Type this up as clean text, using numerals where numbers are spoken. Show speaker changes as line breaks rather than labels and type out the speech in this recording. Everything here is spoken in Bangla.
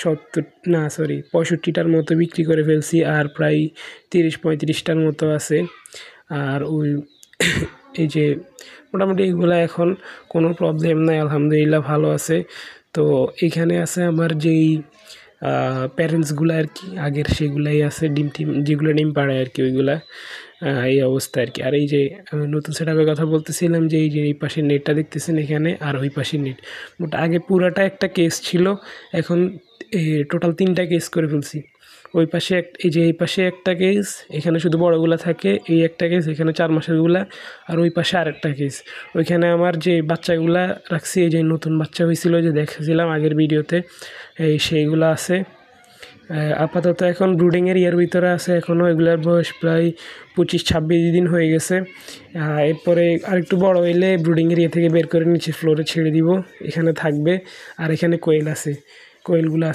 70 না সরি 65টার মতো বিক্রি করে ফেলছি, আর প্রায় 30-35টার মতো আছে। আর ওই এই যে মোটামুটি এইগুলা এখন কোনো প্রবলেম নাই, আলহামদুলিল্লাহ ভালো আছে। তো এখানে আছে আমার যেই প্যারেন্টসগুলো আর কি আগের, সেগুলাই আছে, ডিম যেগুলো ডিম পাড়ায় আর কি ওইগুলা। এই অবস্থা আর কি। আর এই যে নতুন সেটআপের কথা বলতেছিলাম, যে এই যে এই পাশের নেটটা দেখতেছেন এখানে, আর ওই পাশের নেট, আগে পুরাটা একটা কেস ছিল, এখন টোটাল 3টা কেস করে ফেলছি। ওই পাশে এই যে এই পাশে একটা কেস, এখানে শুধু বড়গুলা থাকে, এই একটা কেস, এখানে 4 মাসেরগুলা, আর ওই পাশে আরেকটা কেস। ওইখানে আমার যে বাচ্চাগুলা রাখছি, এই যে নতুন বাচ্চা হয়েছিল যে দেখেছিলাম আগের ভিডিওতে, সেইগুলো আছে। আপাতত এখন ব্রুডিংয়ের ইয়ার ভিতরে আছে, এখনও এগুলার বয়স প্রায় 25-26 দিন হয়ে গেছে। এরপরে আরেকটু বড় হইলে ব্রুডিংয়ের ইয়ে থেকে বের করে নিচে ফ্লোরে ছেড়ে দিব, এখানে থাকবে। আর এখানে কোয়েল আছে, কোয়েলগুলো